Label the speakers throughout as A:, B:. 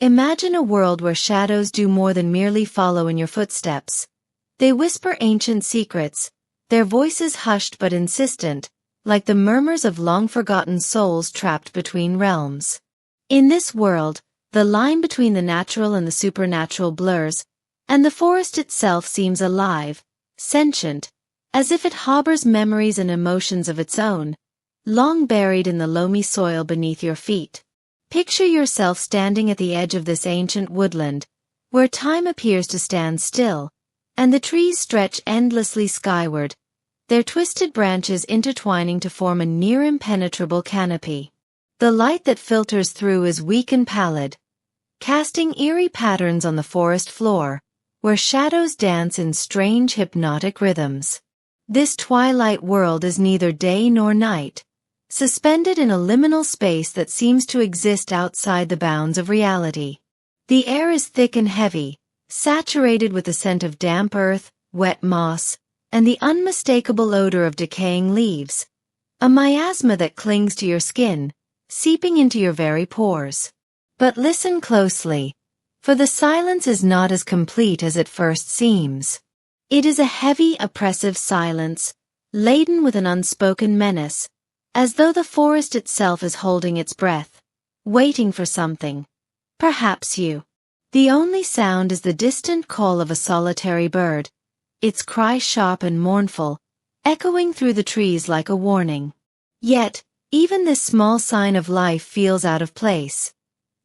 A: Imagine a world where shadows do more than merely follow in your footsteps. They whisper ancient secrets, their voices hushed but insistent, like the murmurs of long-forgotten souls trapped between realms. In this world, the line between the natural and the supernatural blurs, and the forest itself seems alive, sentient, as if it harbors memories and emotions of its own, long buried in the loamy soil beneath your feet. Picture yourself standing at the edge of this ancient woodland, where time appears to stand still, and the trees stretch endlessly skyward, their twisted branches intertwining to form a near-impenetrable canopy. The light that filters through is weak and pallid, casting eerie patterns on the forest floor, where shadows dance in strange hypnotic rhythms. This twilight world is neither day nor night, suspended in a liminal space that seems to exist outside the bounds of reality. The air is thick and heavy, saturated with the scent of damp earth, wet moss, and the unmistakable odor of decaying leaves, a miasma that clings to your skin, seeping into your very pores. But listen closely, for the silence is not as complete as it first seems. It is a heavy, oppressive silence, laden with an unspoken menace, as though the forest itself is holding its breath, waiting for something. Perhaps you. The only sound is the distant call of a solitary bird, its cry sharp and mournful, echoing through the trees like a warning. Yet, even this small sign of life feels out of place,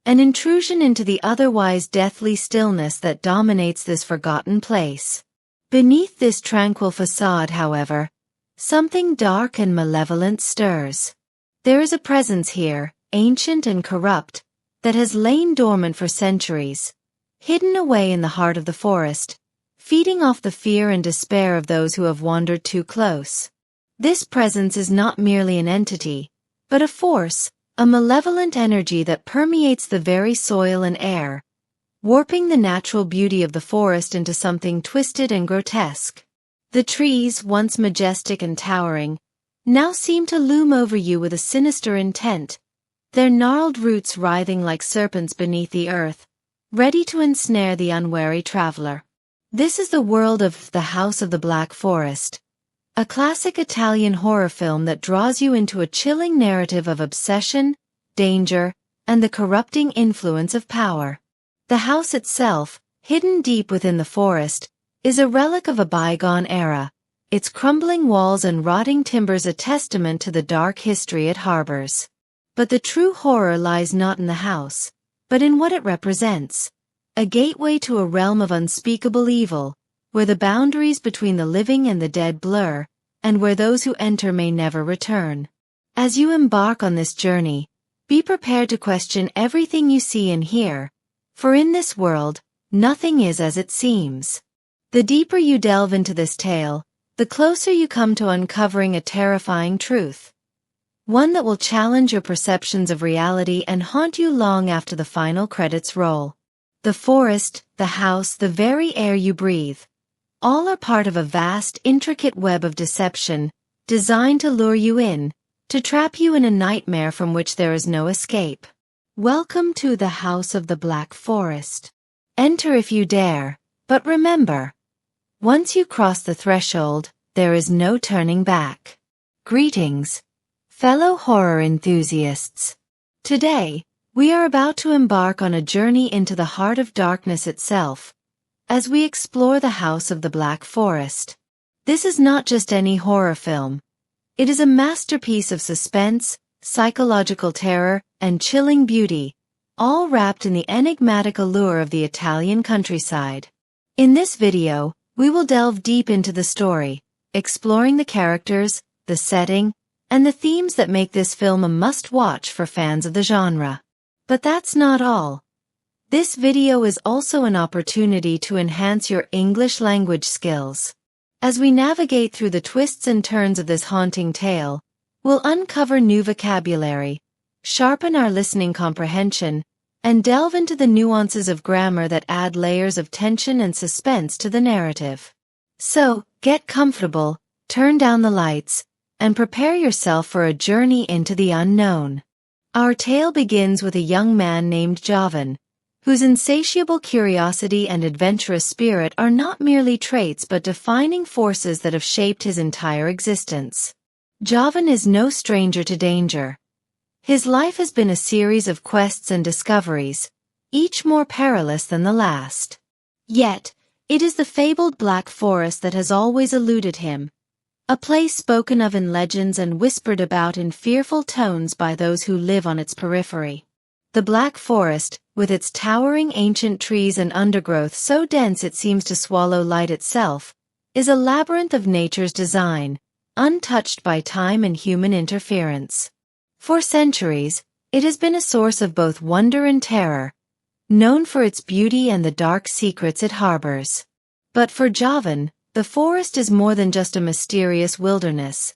A: an intrusion into the otherwise deathly stillness that dominates this forgotten place. Beneath this tranquil facade, however, something dark and malevolent stirs. There is a presence here, ancient and corrupt, that has lain dormant for centuries, hidden away in the heart of the forest, feeding off the fear and despair of those who have wandered too close. This presence is not merely an entity, but a force, a malevolent energy that permeates the very soil and air, warping the natural beauty of the forest into something twisted and grotesque. The trees, once majestic and towering, now seem to loom over you with a sinister intent, their gnarled roots writhing like serpents beneath the earth, ready to ensnare the unwary traveler. This is the world of The House of the Black Forest, a classic Italian horror film that draws you into a chilling narrative of obsession, danger, and the corrupting influence of power. The house itself, hidden deep within the forest, is a relic of a bygone era, its crumbling walls and rotting timbers a testament to the dark history it harbors. But the true horror lies not in the house, but in what it represents, a gateway to a realm of unspeakable evil, where the boundaries between the living and the dead blur, and where those who enter may never return. As you embark on this journey, be prepared to question everything you see and hear, for in this world, nothing is as it seems. The deeper you delve into this tale, the closer you come to uncovering a terrifying truth, one that will challenge your perceptions of reality and haunt you long after the final credits roll. The forest, the house, the very air you breathe, all are part of a vast, intricate web of deception, designed to lure you in, to trap you in a nightmare from which there is no escape. Welcome to the House of the Black Forest. Enter if you dare, but remember, once you cross the threshold, there is no turning back. Greetings, fellow horror enthusiasts. Today, we are about to embark on a journey into the heart of darkness itself, as we explore the House of the Black Forest. This is not just any horror film. It is a masterpiece of suspense, psychological terror, and chilling beauty, all wrapped in the enigmatic allure of the Italian countryside. In this video, we will delve deep into the story, exploring the characters, the setting, and the themes that make this film a must-watch for fans of the genre. But that's not all. This video is also an opportunity to enhance your English language skills. As we navigate through the twists and turns of this haunting tale, we'll uncover new vocabulary, sharpen our listening comprehension, and delve into the nuances of grammar that add layers of tension and suspense to the narrative. So, get comfortable, turn down the lights, and prepare yourself for a journey into the unknown. Our tale begins with a young man named Jovan, whose insatiable curiosity and adventurous spirit are not merely traits but defining forces that have shaped his entire existence. Javan is no stranger to danger. His life has been a series of quests and discoveries, each more perilous than the last. Yet, it is the fabled Black Forest that has always eluded him, a place spoken of in legends and whispered about in fearful tones by those who live on its periphery. The Black Forest, with its towering ancient trees and undergrowth so dense it seems to swallow light itself, is a labyrinth of nature's design, untouched by time and human interference. For centuries, it has been a source of both wonder and terror, known for its beauty and the dark secrets it harbors. But for Javan, the forest is more than just a mysterious wilderness.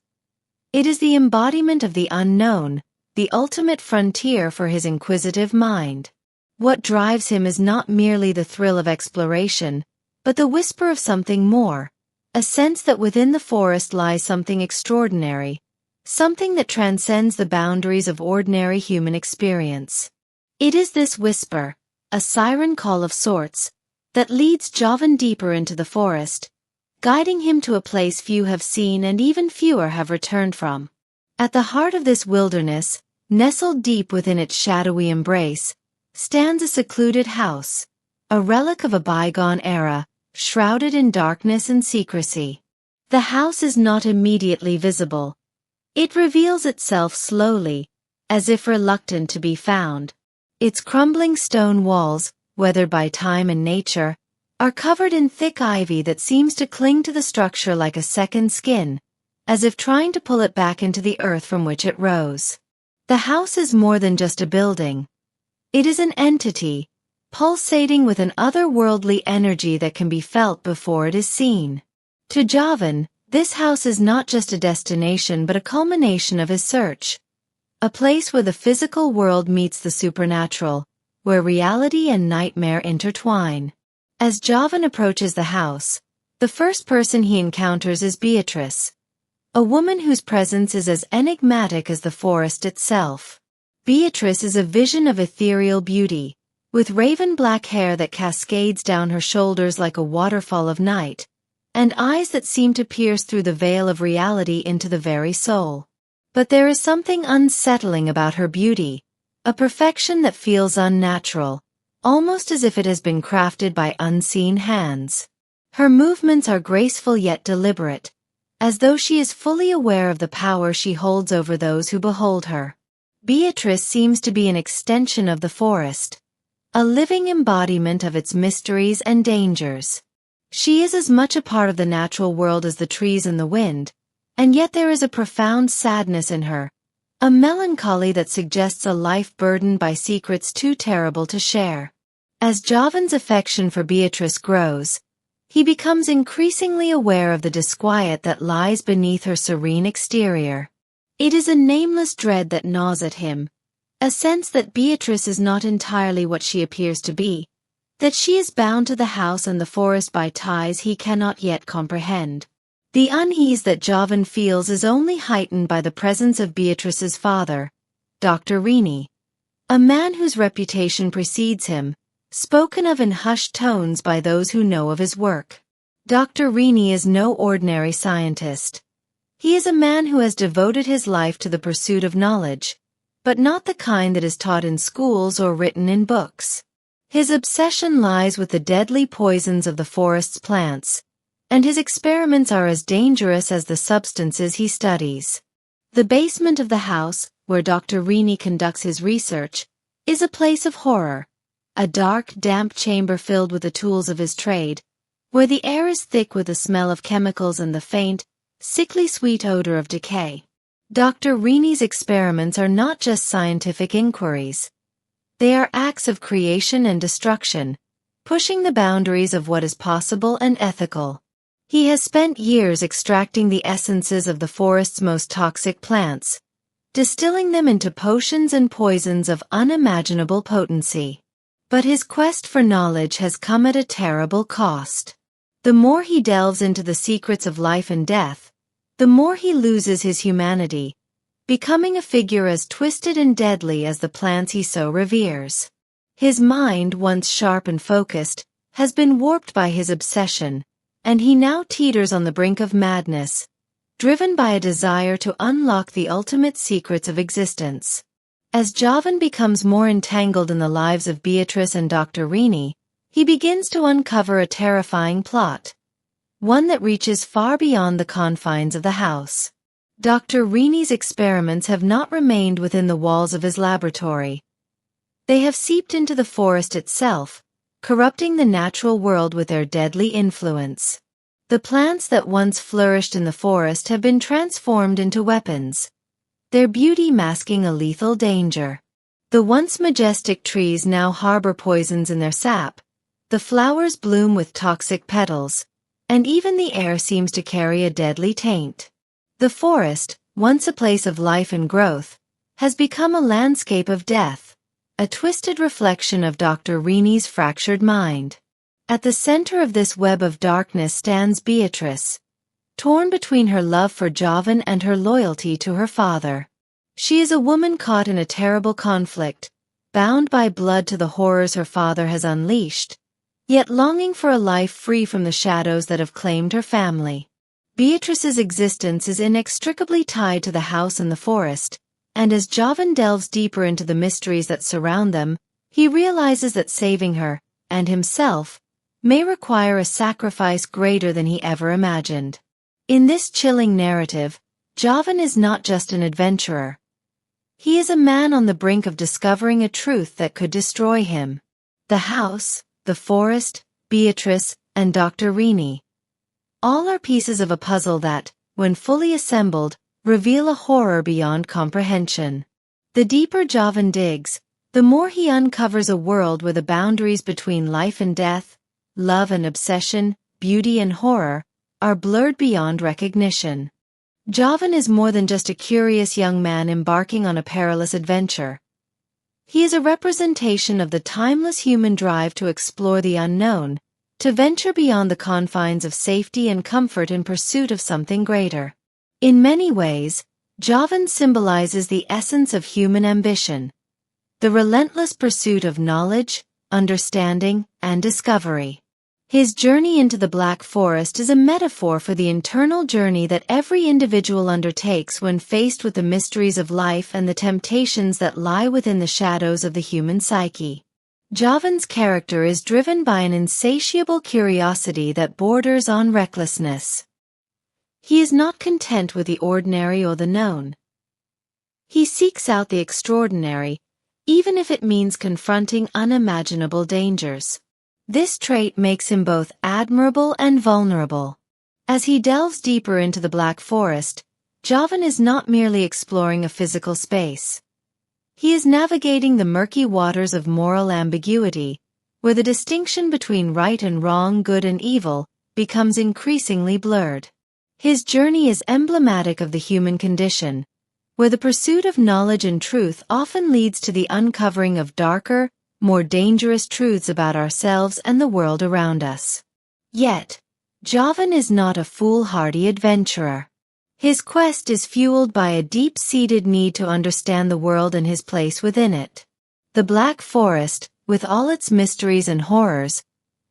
A: It is the embodiment of the unknown, the ultimate frontier for his inquisitive mind. What drives him is not merely the thrill of exploration, but the whisper of something more, a sense that within the forest lies something extraordinary, something that transcends the boundaries of ordinary human experience. It is this whisper, a siren call of sorts, that leads Javan deeper into the forest, guiding him to a place few have seen and even fewer have returned from. At the heart of this wilderness, nestled deep within its shadowy embrace, stands a secluded house, a relic of a bygone era, shrouded in darkness and secrecy. The house is not immediately visible. It reveals itself slowly, as if reluctant to be found. Its crumbling stone walls, weathered by time and nature, are covered in thick ivy that seems to cling to the structure like a second skin, as if trying to pull it back into the earth from which it rose. The house is more than just a building. It is an entity, pulsating with an otherworldly energy that can be felt before it is seen. To Javan, this house is not just a destination but a culmination of his search. A place where the physical world meets the supernatural, where reality and nightmare intertwine. As Javan approaches the house, the first person he encounters is Beatrice, a woman whose presence is as enigmatic as the forest itself. Beatrice is a vision of ethereal beauty, with raven-black hair that cascades down her shoulders like a waterfall of night, and eyes that seem to pierce through the veil of reality into the very soul. But there is something unsettling about her beauty, a perfection that feels unnatural, almost as if it has been crafted by unseen hands. Her movements are graceful yet deliberate, as though she is fully aware of the power she holds over those who behold her. Beatrice seems to be an extension of the forest, a living embodiment of its mysteries and dangers. She is as much a part of the natural world as the trees and the wind, and yet there is a profound sadness in her, a melancholy that suggests a life burdened by secrets too terrible to share. As Javan's affection for Beatrice grows, he becomes increasingly aware of the disquiet that lies beneath her serene exterior. It is a nameless dread that gnaws at him, a sense that Beatrice is not entirely what she appears to be, that she is bound to the house and the forest by ties he cannot yet comprehend. The unease that Javan feels is only heightened by the presence of Beatrice's father, Dr. Rini, a man whose reputation precedes him, spoken of in hushed tones by those who know of his work. Dr. Rini is no ordinary scientist. He is a man who has devoted his life to the pursuit of knowledge, but not the kind that is taught in schools or written in books. His obsession lies with the deadly poisons of the forest's plants, and his experiments are as dangerous as the substances he studies. The basement of the house, where Dr. Rini conducts his research, is a place of horror, a dark, damp chamber filled with the tools of his trade, where the air is thick with the smell of chemicals and the faint, sickly sweet odor of decay. Dr. Rini's experiments are not just scientific inquiries. They are acts of creation and destruction, pushing the boundaries of what is possible and ethical. He has spent years extracting the essences of the forest's most toxic plants, distilling them into potions and poisons of unimaginable potency. But his quest for knowledge has come at a terrible cost. The more he delves into the secrets of life and death, the more he loses his humanity, becoming a figure as twisted and deadly as the plants he so reveres. His mind, once sharp and focused, has been warped by his obsession, and he now teeters on the brink of madness, driven by a desire to unlock the ultimate secrets of existence. As Javan becomes more entangled in the lives of Beatrice and Dr. Rini, he begins to uncover a terrifying plot, one that reaches far beyond the confines of the house. Dr. Rini's experiments have not remained within the walls of his laboratory. They have seeped into the forest itself, corrupting the natural world with their deadly influence. The plants that once flourished in the forest have been transformed into weapons, their beauty masking a lethal danger. The once majestic trees now harbor poisons in their sap, the flowers bloom with toxic petals, and even the air seems to carry a deadly taint. The forest, once a place of life and growth, has become a landscape of death, a twisted reflection of Dr. Rini's fractured mind. At the center of this web of darkness stands Beatrice, torn between her love for Javan and her loyalty to her father. She is a woman caught in a terrible conflict, bound by blood to the horrors her father has unleashed, yet longing for a life free from the shadows that have claimed her family. Beatrice's existence is inextricably tied to the house and the forest, and as Javan delves deeper into the mysteries that surround them, he realizes that saving her, and himself, may require a sacrifice greater than he ever imagined. In this chilling narrative, Javan is not just an adventurer. He is a man on the brink of discovering a truth that could destroy him. The house, the forest, Beatrice, and Dr. Rini. All are pieces of a puzzle that, when fully assembled, reveal a horror beyond comprehension. The deeper Javan digs, the more he uncovers a world where the boundaries between life and death, love and obsession, beauty and horror, are blurred beyond recognition. Javan is more than just a curious young man embarking on a perilous adventure. He is a representation of the timeless human drive to explore the unknown, to venture beyond the confines of safety and comfort in pursuit of something greater. In many ways, Javan symbolizes the essence of human ambition, the relentless pursuit of knowledge, understanding, and discovery. His journey into the Black Forest is a metaphor for the internal journey that every individual undertakes when faced with the mysteries of life and the temptations that lie within the shadows of the human psyche. Javan's character is driven by an insatiable curiosity that borders on recklessness. He is not content with the ordinary or the known. He seeks out the extraordinary, even if it means confronting unimaginable dangers. This trait makes him both admirable and vulnerable. As he delves deeper into the Black Forest, Javan is not merely exploring a physical space. He is navigating the murky waters of moral ambiguity, where the distinction between right and wrong, good and evil, becomes increasingly blurred. His journey is emblematic of the human condition, where the pursuit of knowledge and truth often leads to the uncovering of darker, more dangerous truths about ourselves and the world around us. Yet, Javan is not a foolhardy adventurer. His quest is fueled by a deep-seated need to understand the world and his place within it. The Black Forest, with all its mysteries and horrors,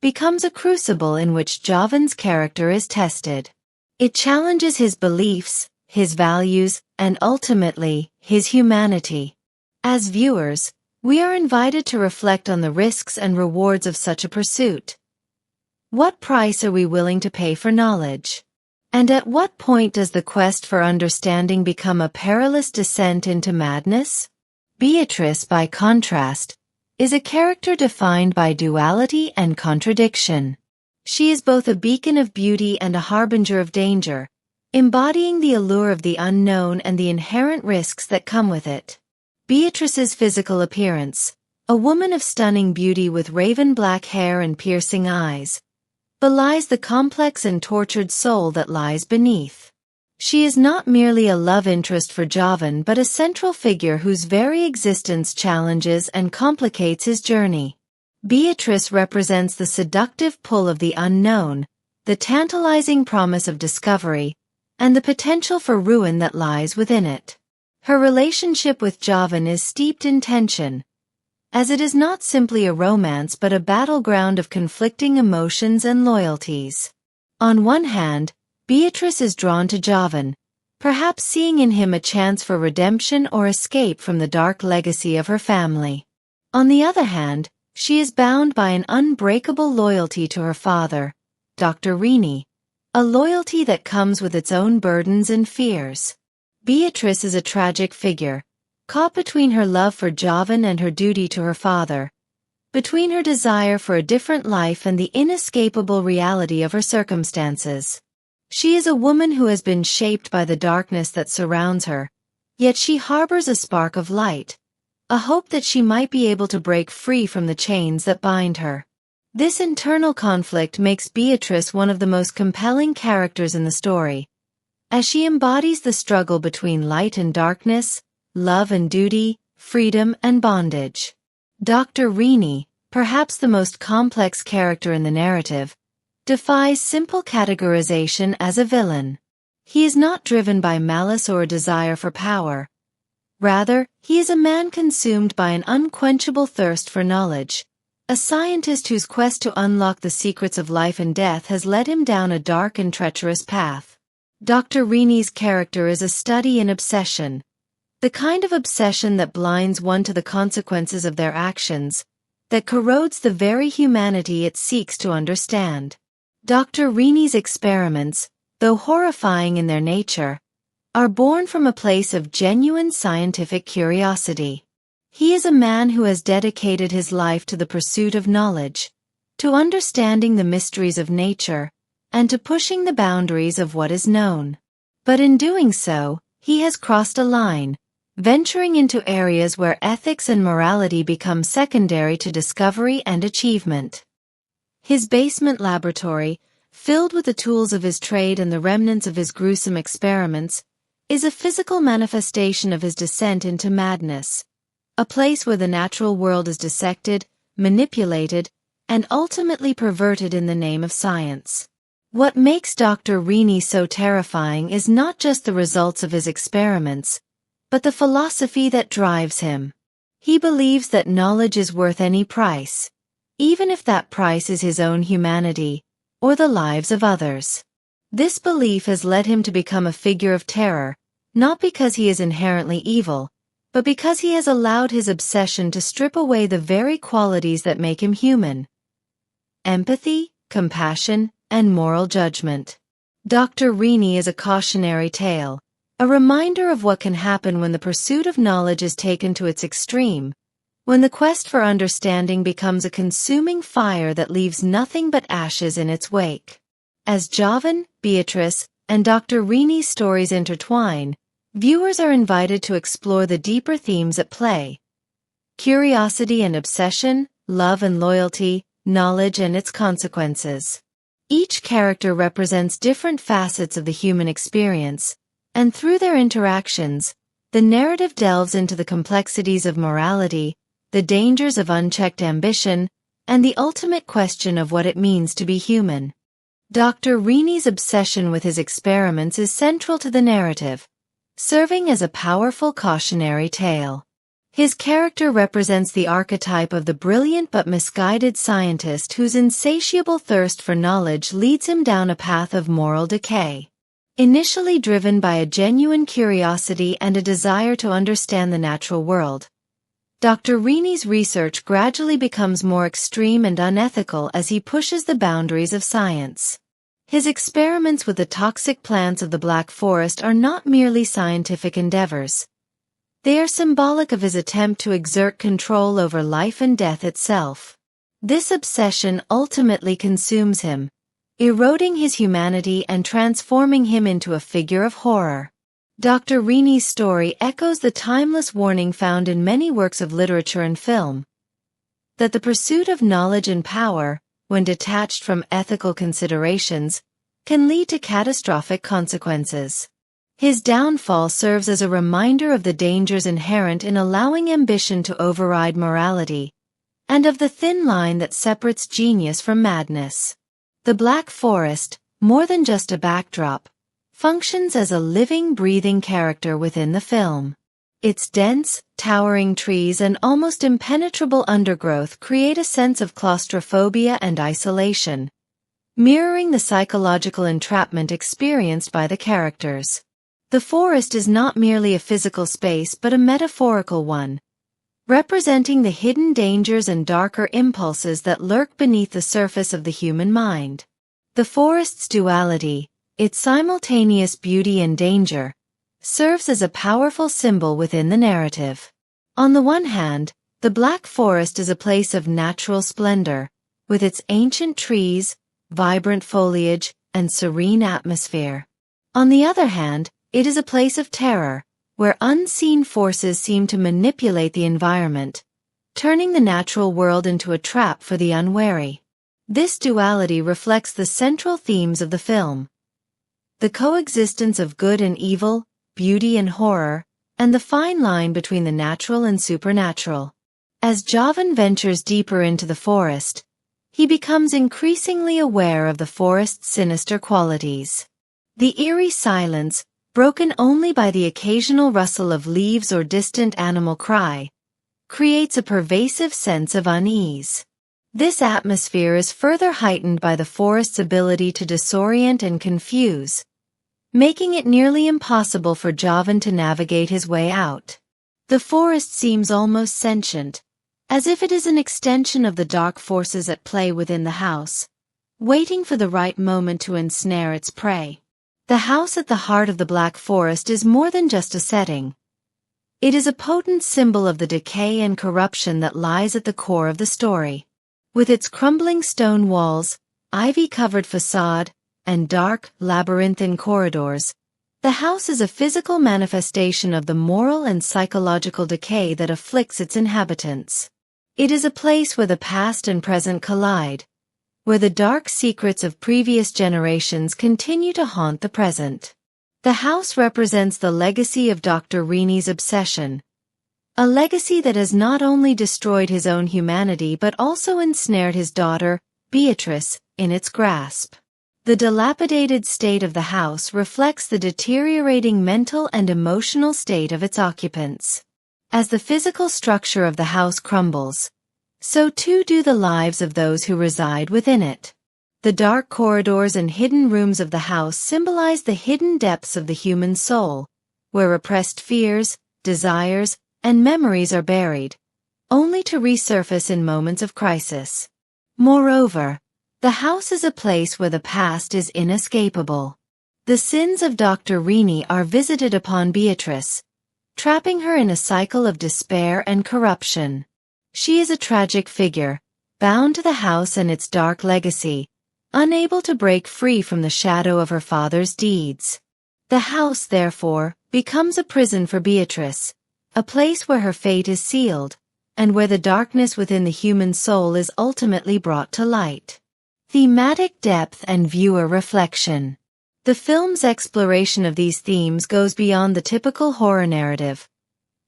A: becomes a crucible in which Javan's character is tested. It challenges his beliefs, his values, and ultimately, his humanity. As viewers, we are invited to reflect on the risks and rewards of such a pursuit. What price are we willing to pay for knowledge? And at what point does the quest for understanding become a perilous descent into madness? Beatrice, by contrast, is a character defined by duality and contradiction. She is both a beacon of beauty and a harbinger of danger, embodying the allure of the unknown and the inherent risks that come with it. Beatrice's physical appearance, a woman of stunning beauty with raven black hair and piercing eyes, belies the complex and tortured soul that lies beneath. She is not merely a love interest for Javan but a central figure whose very existence challenges and complicates his journey. Beatrice represents the seductive pull of the unknown, the tantalizing promise of discovery, and the potential for ruin that lies within it. Her relationship with Javan is steeped in tension, as it is not simply a romance but a battleground of conflicting emotions and loyalties. On one hand, Beatrice is drawn to Jovan, perhaps seeing in him a chance for redemption or escape from the dark legacy of her family. On the other hand, she is bound by an unbreakable loyalty to her father, Dr. Rini, a loyalty that comes with its own burdens and fears. Beatrice is a tragic figure, caught between her love for Jovan and her duty to her father, between her desire for a different life and the inescapable reality of her circumstances. She is a woman who has been shaped by the darkness that surrounds her, yet she harbors a spark of light, a hope that she might be able to break free from the chains that bind her. This internal conflict makes Beatrice one of the most compelling characters in the story, as she embodies the struggle between light and darkness, love and duty, freedom and bondage. Dr. Rini, perhaps the most complex character in the narrative, defies simple categorization as a villain. He is not driven by malice or a desire for power. Rather, he is a man consumed by an unquenchable thirst for knowledge, a scientist whose quest to unlock the secrets of life and death has led him down a dark and treacherous path. Dr. Rini's character is a study in obsession, the kind of obsession that blinds one to the consequences of their actions, that corrodes the very humanity it seeks to understand. Dr. Rini's experiments, though horrifying in their nature, are born from a place of genuine scientific curiosity. He is a man who has dedicated his life to the pursuit of knowledge, to understanding the mysteries of nature, and to pushing the boundaries of what is known. But in doing so, he has crossed a line, venturing into areas where ethics and morality become secondary to discovery and achievement. His basement laboratory, filled with the tools of his trade and the remnants of his gruesome experiments, is a physical manifestation of his descent into madness, a place where the natural world is dissected, manipulated, and ultimately perverted in the name of science. What makes Dr. Rini so terrifying is not just the results of his experiments, but the philosophy that drives him. He believes that knowledge is worth any price, even if that price is his own humanity, or the lives of others. This belief has led him to become a figure of terror, not because he is inherently evil, but because he has allowed his obsession to strip away the very qualities that make him human: empathy, compassion, and moral judgment. Dr. Rini is a cautionary tale, a reminder of what can happen when the pursuit of knowledge is taken to its extreme, when the quest for understanding becomes a consuming fire that leaves nothing but ashes in its wake. As Jovan, Beatrice, and Dr. Rini's stories intertwine, viewers are invited to explore the deeper themes at play: curiosity and obsession, love and loyalty, knowledge and its consequences. Each character represents different facets of the human experience, and through their interactions, the narrative delves into the complexities of morality, the dangers of unchecked ambition, and the ultimate question of what it means to be human. Dr. Rini's obsession with his experiments is central to the narrative, serving as a powerful cautionary tale. His character represents the archetype of the brilliant but misguided scientist whose insatiable thirst for knowledge leads him down a path of moral decay. Initially driven by a genuine curiosity and a desire to understand the natural world, Dr. Rini's research gradually becomes more extreme and unethical as he pushes the boundaries of science. His experiments with the toxic plants of the Black Forest are not merely scientific endeavors. They are symbolic of his attempt to exert control over life and death itself. This obsession ultimately consumes him, eroding his humanity and transforming him into a figure of horror. Dr. Rini's story echoes the timeless warning found in many works of literature and film, that the pursuit of knowledge and power, when detached from ethical considerations, can lead to catastrophic consequences. His downfall serves as a reminder of the dangers inherent in allowing ambition to override morality, and of the thin line that separates genius from madness. The Black Forest, more than just a backdrop, functions as a living, breathing character within the film. Its dense, towering trees and almost impenetrable undergrowth create a sense of claustrophobia and isolation, mirroring the psychological entrapment experienced by the characters. The forest is not merely a physical space but a metaphorical one, representing the hidden dangers and darker impulses that lurk beneath the surface of the human mind. The forest's duality, its simultaneous beauty and danger, serves as a powerful symbol within the narrative. On the one hand, the Black Forest is a place of natural splendor, with its ancient trees, vibrant foliage, and serene atmosphere. On the other hand, it is a place of terror, where unseen forces seem to manipulate the environment, turning the natural world into a trap for the unwary. This duality reflects the central themes of the film: the coexistence of good and evil, beauty and horror, and the fine line between the natural and supernatural. As Javan ventures deeper into the forest, he becomes increasingly aware of the forest's sinister qualities. The eerie silence, broken only by the occasional rustle of leaves or distant animal cry, creates a pervasive sense of unease. This atmosphere is further heightened by the forest's ability to disorient and confuse, making it nearly impossible for Javan to navigate his way out. The forest seems almost sentient, as if it is an extension of the dark forces at play within the house, waiting for the right moment to ensnare its prey. The house at the heart of the Black Forest is more than just a setting. It is a potent symbol of the decay and corruption that lies at the core of the story. With its crumbling stone walls, ivy-covered facade, and dark, labyrinthine corridors, the house is a physical manifestation of the moral and psychological decay that afflicts its inhabitants. It is a place where the past and present collide, where the dark secrets of previous generations continue to haunt the present. The house represents the legacy of Dr. Rini's obsession, a legacy that has not only destroyed his own humanity but also ensnared his daughter, Beatrice, in its grasp. The dilapidated state of the house reflects the deteriorating mental and emotional state of its occupants. As the physical structure of the house crumbles, so too do the lives of those who reside within it. The dark corridors and hidden rooms of the house symbolize the hidden depths of the human soul, where repressed fears, desires, and memories are buried, only to resurface in moments of crisis. Moreover, the house is a place where the past is inescapable. The sins of Dr. Rini are visited upon Beatrice, trapping her in a cycle of despair and corruption. She is a tragic figure, bound to the house and its dark legacy, unable to break free from the shadow of her father's deeds. The house, therefore, becomes a prison for Beatrice, a place where her fate is sealed, and where the darkness within the human soul is ultimately brought to light. Thematic depth and viewer reflection. The film's exploration of these themes goes beyond the typical horror narrative,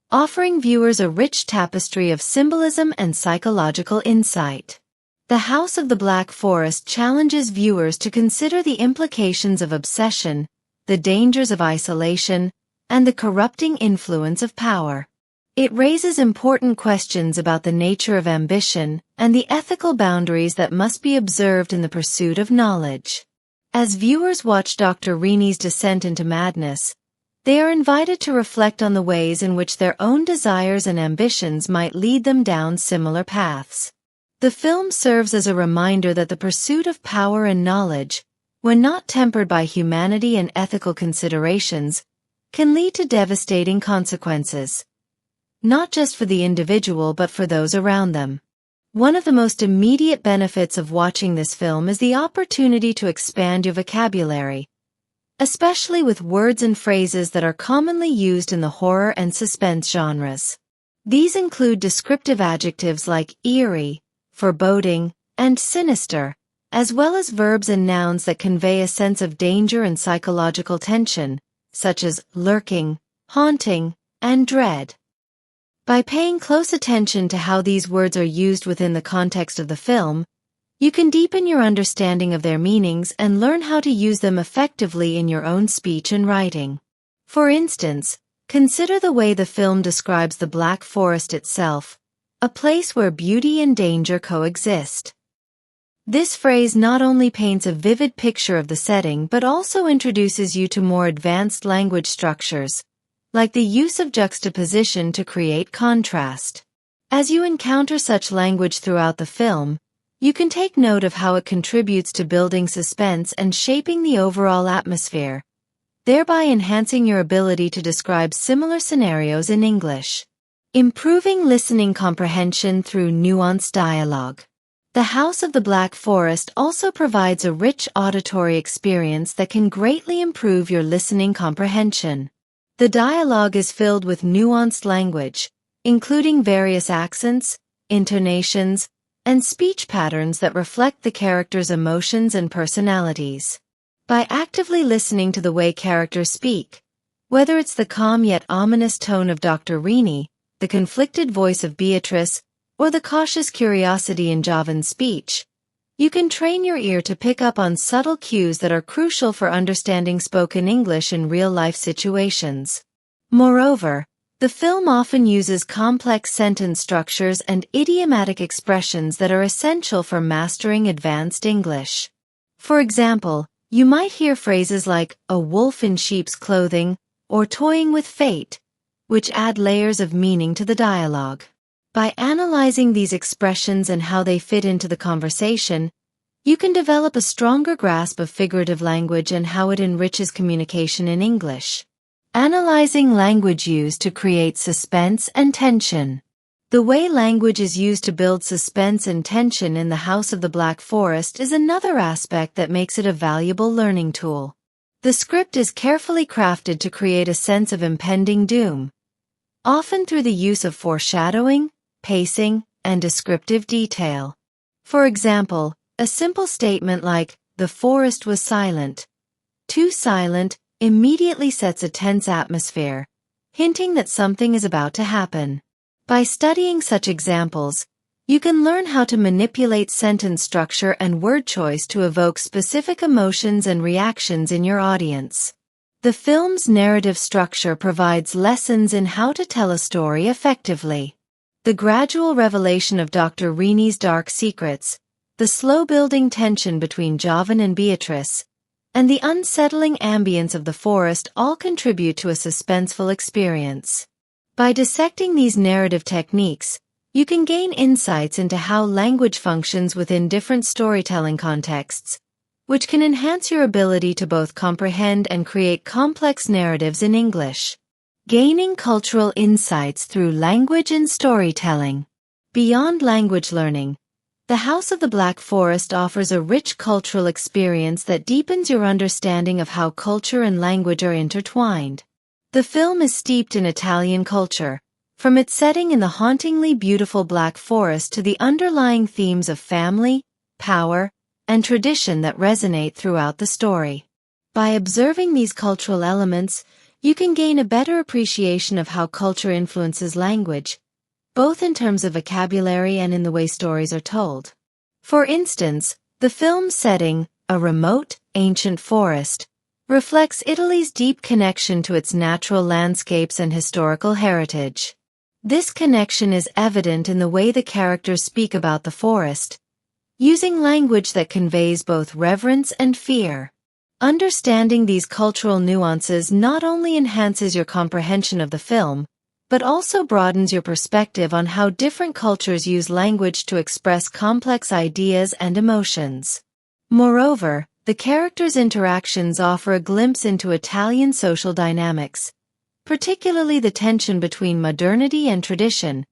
A: offering viewers a rich tapestry of symbolism and psychological insight. The House of the Black Forest challenges viewers to consider the implications of obsession, the dangers of isolation, and the corrupting influence of power. It raises important questions about the nature of ambition and the ethical boundaries that must be observed in the pursuit of knowledge. As viewers watch Dr. Rini's descent into madness, they are invited to reflect on the ways in which their own desires and ambitions might lead them down similar paths. The film serves as a reminder that the pursuit of power and knowledge, when not tempered by humanity and ethical considerations, can lead to devastating consequences, not just for the individual but for those around them. One of the most immediate benefits of watching this film is the opportunity to expand your vocabulary, especially with words and phrases that are commonly used in the horror and suspense genres. These include descriptive adjectives like eerie, foreboding, and sinister, as well as verbs and nouns that convey a sense of danger and psychological tension, such as lurking, haunting, and dread. By paying close attention to how these words are used within the context of the film, you can deepen your understanding of their meanings and learn how to use them effectively in your own speech and writing. For instance, Consider the way the film describes the Black Forest itself, a place where beauty and danger coexist. This phrase not only paints a vivid picture of the setting but also introduces you to more advanced language structures, like the use of juxtaposition to create contrast. As you encounter such language throughout the film, you can take note of how it contributes to building suspense and shaping the overall atmosphere, thereby enhancing your ability to describe similar scenarios in English. Improving listening comprehension through nuanced dialogue. The House of the Black Forest also provides a rich auditory experience that can greatly improve your listening comprehension. The dialogue is filled with nuanced language, including various accents, intonations, and speech patterns that reflect the characters' emotions and personalities. By actively listening to the way characters speak, whether it's the calm yet ominous tone of Dr. Rini, the conflicted voice of Beatrice, or the cautious curiosity in Javan's speech, you can train your ear to pick up on subtle cues that are crucial for understanding spoken English in real-life situations. Moreover, the film often uses complex sentence structures and idiomatic expressions that are essential for mastering advanced English. For example, you might hear phrases like "a wolf in sheep's clothing" or "toying with fate," which add layers of meaning to the dialogue. By analyzing these expressions and how they fit into the conversation, you can develop a stronger grasp of figurative language and how it enriches communication in English. Analyzing language used to create suspense and tension. The way language is used to build suspense and tension in the House of the Black Forest is another aspect that makes it a valuable learning tool. The script is carefully crafted to create a sense of impending doom, often through the use of foreshadowing, pacing, and descriptive detail. For example, a simple statement like, "The forest was silent," too silent, immediately sets a tense atmosphere, hinting that something is about to happen. By studying such examples, you can learn how to manipulate sentence structure and word choice to evoke specific emotions and reactions in your audience. The film's narrative structure provides lessons in how to tell a story effectively. The gradual revelation of Dr. Rini's dark secrets, the slow-building tension between Javan and Beatrice, and the unsettling ambience of the forest all contribute to a suspenseful experience. By dissecting these narrative techniques, you can gain insights into how language functions within different storytelling contexts, which can enhance your ability to both comprehend and create complex narratives in English. Gaining cultural insights through language and storytelling. Beyond language learning, the House of the Black Forest offers a rich cultural experience that deepens your understanding of how culture and language are intertwined. The film is steeped in Italian culture, from its setting in the hauntingly beautiful Black Forest to the underlying themes of family, power, and tradition that resonate throughout the story. By observing these cultural elements, you can gain a better appreciation of how culture influences language, both in terms of vocabulary and in the way stories are told. For instance, the film's setting, a remote, ancient forest, reflects Italy's deep connection to its natural landscapes and historical heritage. This connection is evident in the way the characters speak about the forest, using language that conveys both reverence and fear. Understanding these cultural nuances not only enhances your comprehension of the film, but also broadens your perspective on how different cultures use language to express complex ideas and emotions. Moreover, the characters' interactions offer a glimpse into Italian social dynamics, particularly the tension between modernity and tradition,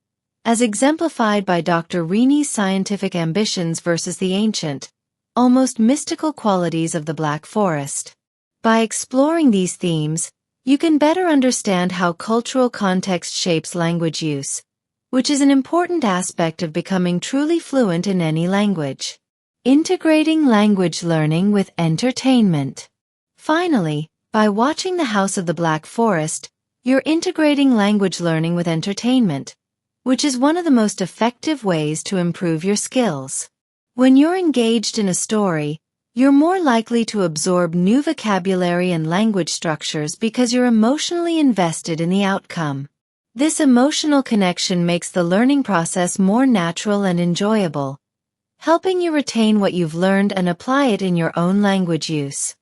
A: as exemplified by Dr. Rini's scientific ambitions versus the ancient, almost mystical qualities of the Black Forest. By exploring these themes, you can better understand how cultural context shapes language use, which is an important aspect of becoming truly fluent in any language. Integrating language learning with entertainment. Finally, by watching The House of the Black Forest, you're integrating language learning with entertainment, which is one of the most effective ways to improve your skills. When you're engaged in a story, You're more likely to absorb new vocabulary and language structures because you're emotionally invested in the outcome. This emotional connection makes the learning process more natural and enjoyable, helping you retain what you've learned and apply it in your own language use.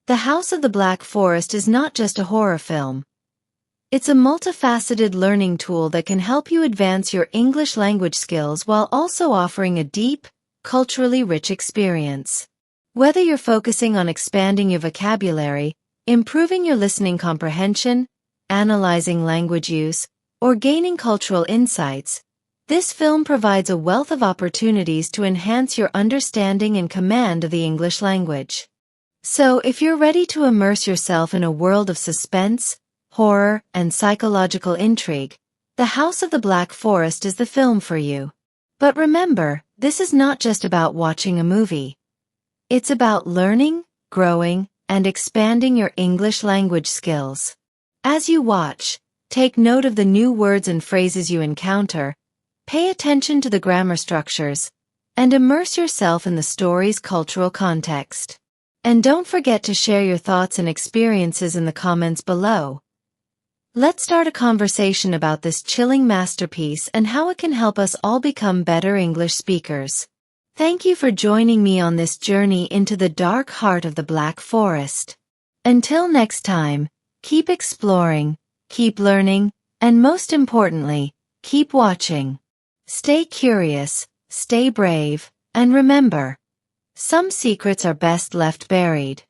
A: The House of the Black Forest is not just a horror film. It's a multifaceted learning tool that can help you advance your English language skills while also offering a deep, culturally rich experience. Whether you're focusing on expanding your vocabulary, improving your listening comprehension, analyzing language use, or gaining cultural insights, this film provides a wealth of opportunities to enhance your understanding and command of the English language. So, if you're ready to immerse yourself in a world of suspense, horror, and psychological intrigue, The House of the Black Forest is the film for you. But remember, this is not just about watching a movie. It's about learning, growing, and expanding your English language skills. As you watch, take note of the new words and phrases you encounter, pay attention to the grammar structures, and immerse yourself in the story's cultural context. And don't forget to share your thoughts and experiences in the comments below. Let's start a conversation about this chilling masterpiece and how it can help us all become better English speakers. Thank you for joining me on this journey into the dark heart of the Black Forest. Until next time, keep exploring, keep learning, and most importantly, keep watching. Stay curious, stay brave, and remember, some secrets are best left buried.